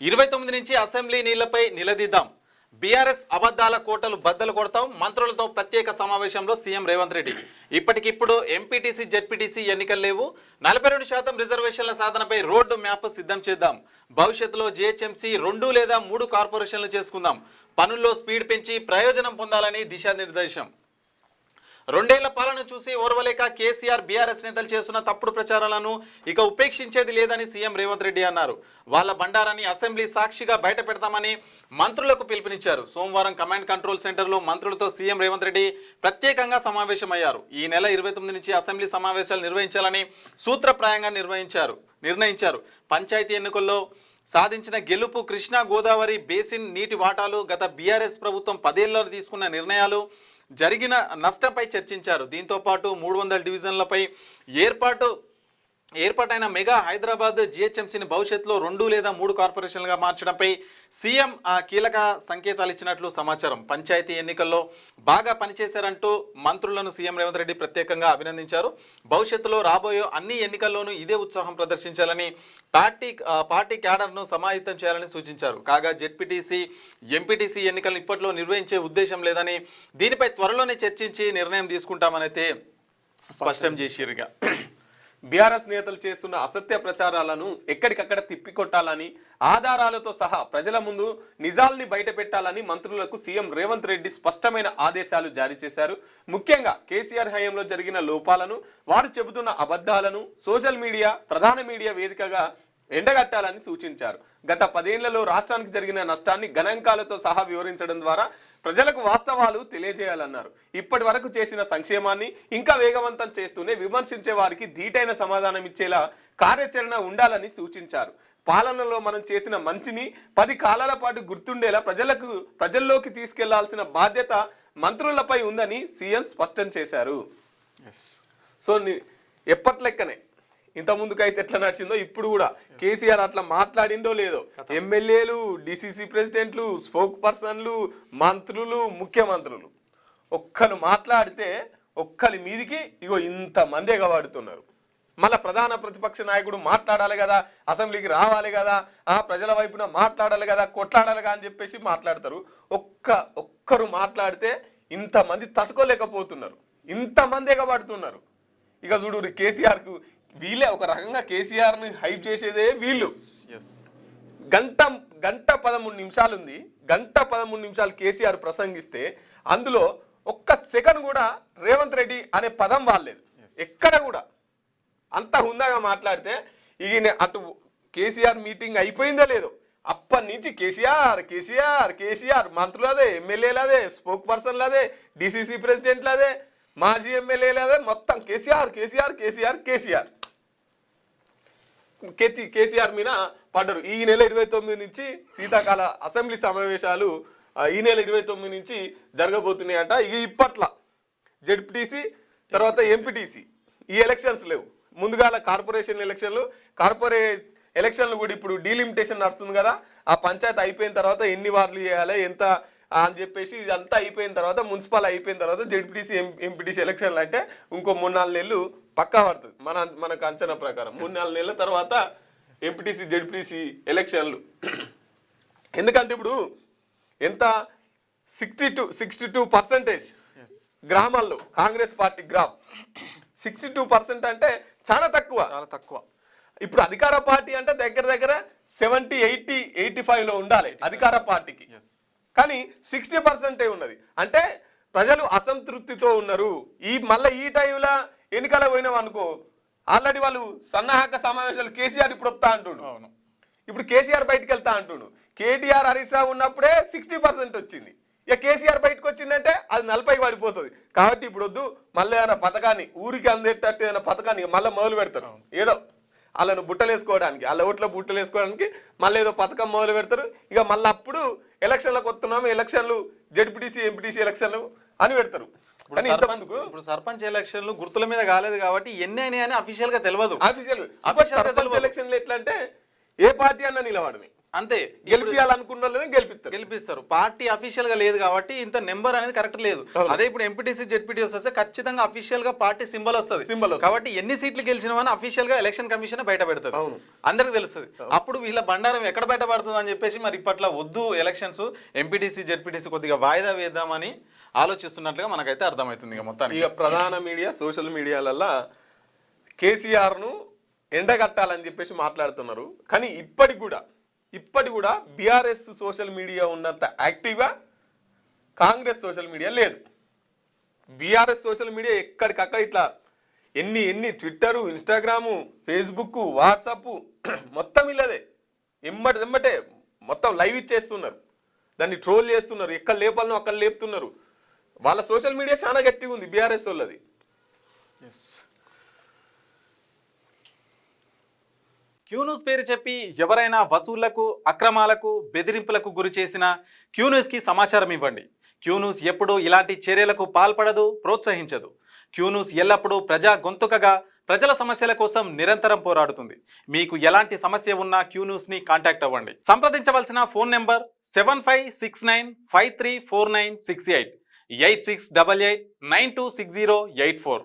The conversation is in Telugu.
29 నుంచి అసెంబ్లీ నీళ్లపై నిలదీద్దాం. బీఆర్ఎస్ అబద్ధాల కోటలు బద్దలు కొడతాం. మంత్రులతో ప్రత్యేక సమావేశంలో సీఎం రేవంత్ రెడ్డి. ఇప్పటికిప్పుడు ఎంపీటీసీ జెడ్పీటీసీ ఎన్నికలు లేవు. 42% రిజర్వేషన్ల సాధనపై రోడ్డు మ్యాప్ సిద్ధం చేద్దాం. భవిష్యత్తులో జీహెచ్ఎంసీ 2 లేదా 3 కార్పొరేషన్లు చేసుకుందాం. పనుల్లో స్పీడ్ పెంచి ప్రయోజనం పొందాలని దిశానిర్దేశం. 2 ఏళ్ల పాలన చూసి ఓర్వలేక కేసీఆర్ బీఆర్ఎస్ నేతలు చేస్తున్న తప్పుడు ప్రచారాలను ఇక ఉపేక్షించేది లేదని సీఎం రేవంత్ రెడ్డి అన్నారు. వాళ్ళ బండారాన్ని అసెంబ్లీ సాక్షిగా బయట పెడతామని మంత్రులకు పిలుపునిచ్చారు. సోమవారం కమాండ్ కంట్రోల్ సెంటర్లో మంత్రులతో సీఎం రేవంత్ రెడ్డి ప్రత్యేకంగా సమావేశమయ్యారు. ఈ నెల 29 నుంచి అసెంబ్లీ సమావేశాలు నిర్వహించాలని సూత్రప్రాయంగా నిర్ణయించారు. పంచాయతీ ఎన్నికల్లో సాధించిన గెలుపు, కృష్ణా గోదావరి బేసిన్ నీటి వాటాలు, గత బీఆర్ఎస్ ప్రభుత్వం 10 ఏళ్లలో తీసుకున్న నిర్ణయాలు, జరిగిన నష్టంపై చర్చించారు. దీంతో పాటు 300 డివిజన్లపై ఏర్పాటైన మెగా హైదరాబాద్ జీహెచ్ఎంసీని భవిష్యత్తులో 2 లేదా 3 కార్పొరేషన్లుగా మార్చడంపై సీఎం కీలక సంకేతాలు ఇచ్చినట్లు సమాచారం. పంచాయతీ ఎన్నికల్లో బాగా పనిచేశారంటూ మంత్రులను సీఎం రేవంత్ రెడ్డి ప్రత్యేకంగా అభినందించారు. భవిష్యత్తులో రాబోయే అన్ని ఎన్నికల్లోనూ ఇదే ఉత్సాహం ప్రదర్శించాలని, పార్టీ క్యాడర్ను సమాహితం చేయాలని సూచించారు. కాగా జెడ్పీటీసీ, ఎంపీటీసీ ఎన్నికలను ఇప్పట్లో నిర్వహించే ఉద్దేశం లేదని, దీనిపై త్వరలోనే చర్చించి నిర్ణయం తీసుకుంటామని అయితే స్పష్టం చేసిరుగా. బీఆర్ఎస్ నేతలు చేస్తున్న అసత్య ప్రచారాలను ఎక్కడికక్కడ తిప్పికొట్టాలని, ఆధారాలతో సహా ప్రజల ముందు నిజాల్ని బయట పెట్టాలని మంత్రులకు సీఎం రేవంత్ రెడ్డి స్పష్టమైన ఆదేశాలు జారీ చేశారు. ముఖ్యంగా కేసీఆర్ హయాంలో జరిగిన లోపాలను, వారు చెబుతున్న అబద్ధాలను సోషల్ మీడియా, ప్రధాన మీడియా వేదికగా ఎండగట్టాలని సూచించారు. గత 10 ఏళ్లలో రాష్ట్రానికి జరిగిన నష్టాన్ని గణాంకాలతో సహా వివరించడం ద్వారా ప్రజలకు వాస్తవాలు తెలియజేయాలన్నారు. ఇప్పటి వరకు చేసిన సంక్షేమాన్ని ఇంకా వేగవంతం చేస్తూనే విమర్శించే వారికి ధీటైన సమాధానం ఇచ్చేలా కార్యాచరణ ఉండాలని సూచించారు. పాలనలో మనం చేసిన మంచిని 10 కాలాల పాటు గుర్తుండేలా ప్రజల్లోకి తీసుకెళ్లాల్సిన బాధ్యత మంత్రులపై ఉందని సీఎం స్పష్టం చేశారు. సో ఎప్పట్లెక్కనే ఇంత ముందుకైతే ఎట్లా నడిచిందో ఇప్పుడు కూడా కేసీఆర్ అట్లా మాట్లాడిండో లేదో, ఎమ్మెల్యేలు, డిసిసి ప్రెసిడెంట్లు, స్పోక్ పర్సన్లు, మంత్రులు, ముఖ్యమంత్రులు ఒక్కరు మాట్లాడితే ఒక్కరి మీదికి ఇగో ఇంతమంది ఎగవాడుతున్నారు. మళ్ళీ ప్రధాన ప్రతిపక్ష నాయకుడు మాట్లాడాలి కదా, అసెంబ్లీకి రావాలి కదా, ప్రజల వైపున మాట్లాడాలి కదా, కొట్లాడాలి కదా అని చెప్పేసి మాట్లాడతారు. ఒక్కరు మాట్లాడితే ఇంతమంది తట్టుకోలేకపోతున్నారు, ఇంతమంది ఎగబడుతున్నారు. ఇక చూడు కేసీఆర్కు వీళ్ళే ఒక రకంగా కేసీఆర్ని హైప్ చేసేదే వీళ్ళు. గంట 13 నిమిషాలు ఉంది. గంట 13 నిమిషాలు కేసీఆర్ ప్రసంగిస్తే అందులో ఒక్క సెకండ్ కూడా రేవంత్ రెడ్డి అనే పదం వాడలేదు. ఎక్కడ కూడా అంత హుందాగా మాట్లాడితే ఇక అటు కేసీఆర్ మీటింగ్ అయిపోయిందో లేదో అప్పటి నుంచి కేసీఆర్ కేసీఆర్ కేసీఆర్, మంత్రులదే, ఎమ్మెల్యేలదే, స్పోక్ పర్సన్లదే, డిసిసి ప్రెసిడెంట్లదే, మాజీ ఎమ్మెల్యేలదే, మొత్తం కేసీఆర్ కేసీఆర్ కేసీఆర్ కేసీఆర్ కేసీఆర్ మీద పడ్డారు. ఈ నెల 29 నుంచి శీతాకాల అసెంబ్లీ సమావేశాలు ఈ నెల 29 నుంచి జరగబోతున్నాయంట. ఇప్పట్ల జెడ్పీటీసీ తర్వాత ఎంపీటీసీ ఈ ఎలక్షన్స్ లేవు. ముందుగాల కార్పొరేషన్ ఎలక్షన్లు కూడా ఇప్పుడు డీలిమిటేషన్ నడుస్తుంది కదా, ఆ పంచాయతీ అయిపోయిన తర్వాత ఎన్ని వార్డులు చేయాలి ఎంత అని చెప్పేసి ఇదంతా అయిపోయిన తర్వాత, మున్సిపల్ అయిపోయిన తర్వాత జెడ్పీటీసీ ఎంపీటీసీ ఎలక్షన్లు అంటే ఇంకో 3-4 నెలలు పక్కా పడుతుంది మనకు అంచనా ప్రకారం. 3-4 నెలల తర్వాత ఎంపీటీసీ జెడ్పీటీసీ ఎలక్షన్లు. ఎందుకంటే ఇప్పుడు ఎంత 62% గ్రామాల్లో కాంగ్రెస్ పార్టీ గ్రాఫ్ 62% అంటే చాలా తక్కువ. ఇప్పుడు అధికార పార్టీ అంటే దగ్గర 70-80-85లో ఉండాలి అధికార పార్టీకి, కానీ 60% ఉన్నది. అంటే ప్రజలు అసంతృప్తితో ఉన్నారు. మళ్ళీ ఈ టైంలో ఎన్నికల పోయినాం అనుకో, ఆల్రెడీ వాళ్ళు సన్నాహక సమావేశాలు కేసీఆర్ ఇప్పుడు వస్తా అంటుండు, ఇప్పుడు కేసీఆర్ బయటకు వెళ్తా అంటుండు. కేటీఆర్, హరీష్ రావు ఉన్నప్పుడే 60% వచ్చింది. ఇక కేసీఆర్ బయటకు వచ్చిందంటే అది 40కి పడిపోతుంది. కాబట్టి ఇప్పుడు వద్దు, మళ్ళీ ఏదైనా పథకాన్ని ఊరికి అందేటట్టు ఏదైనా పథకాన్ని మళ్ళీ మొదలు పెడతారు. ఏదో వాళ్ళను బుట్టలేసుకోవడానికి, వాళ్ళ ఓట్లో బుట్టలు వేసుకోవడానికి మళ్ళీ ఏదో పథకం మొదలు పెడతారు. ఇక మళ్ళీ అప్పుడు ఎలక్షన్లకు వస్తున్నాము, ఎలక్షన్లు జెడ్పీటీసీ ఎంపీటీసీ ఎలక్షన్లు అని పెడతారు. ఇప్పుడు సర్పంచ్ ఎలక్షన్లు గుర్తుల మీద కాలేదు కాబట్టి ఎన్ని అయినాయి అని అఫీషియల్ గా తెలియదు. ఎలక్షన్లు ఎట్లా అంటే ఏ పార్టీ అన్నా నిలబడని అంతే గెలిపియాలనుకున్న వాళ్ళనే గెలిపిస్తారు. పార్టీ అఫీషియల్ గా లేదు కాబట్టి ఇంత నెంబర్ అనేది కరెక్ట్ లేదు. అదే ఇప్పుడు ఎంపీటీసీ జెడ్పీటీసీ వస్తే ఖచ్చితంగా అఫీషియల్ గా పార్టీ సింబల్ వస్తుంది కాబట్టి ఎన్ని సీట్లు గెలిచినవని అఫీషియల్ గా ఎలక్షన్ కమిషన్ బయట పెడుతుంది, అందరికి తెలుస్తుంది. అప్పుడు వీళ్ళ బండారం ఎక్కడ బయట పడుతుంది అని చెప్పేసి మరి ఇప్పట్లో వద్దు ఎలక్షన్స్, ఎంపీటీసీ జెడ్పీటీసీ కొద్దిగా వాయిదా వేద్దామని ఆలోచిస్తున్నట్లుగా మనకైతే అర్థమవుతుంది. ఇక మొత్తానికి ఇక ప్రధాన మీడియా సోషల్ మీడియాలల్లో కేసీఆర్ను ఎండగట్టాలని చెప్పేసి మాట్లాడుతున్నారు. కానీ ఇప్పటి కూడా బీఆర్ఎస్ సోషల్ మీడియా ఉన్నంత యాక్టివ్గా కాంగ్రెస్ సోషల్ మీడియా లేదు. బీఆర్ఎస్ సోషల్ మీడియా ఎక్కడికక్కడ ఇట్లా ఎన్ని ట్విట్టరు, ఇన్స్టాగ్రాము, ఫేస్బుక్, వాట్సాప్ మొత్తం ఇల్లదే ఎమ్మటే మొత్తం లైవ్ ఇచ్చేస్తున్నారు, దాన్ని ట్రోల్ చేస్తున్నారు, ఎక్కడ లేపాలనో అక్కడ లేపుతున్నారు. వాళ్ళ సోషల్ మీడియా చాలా గట్టిగా ఉంది బీఆర్ఎస్ వాళ్ళది. క్యూన్యూస్ పేరు చెప్పి ఎవరైనా వసూళ్లకు, అక్రమాలకు, బెదిరింపులకు గురి చేసిన క్యూన్యూస్కి సమాచారం ఇవ్వండి. క్యూన్యూస్ ఎప్పుడూ ఇలాంటి చర్యలకు పాల్పడదు, ప్రోత్సహించదు. క్యూన్యూస్ ఎల్లప్పుడూ ప్రజా గొంతుకగా ప్రజల సమస్యల కోసం నిరంతరం పోరాడుతుంది. మీకు ఎలాంటి సమస్య ఉన్నా క్యూన్యూస్ని కాంటాక్ట్ అవ్వండి. సంప్రదించవలసిన ఫోన్ నెంబర్ 7569534968 8688926084.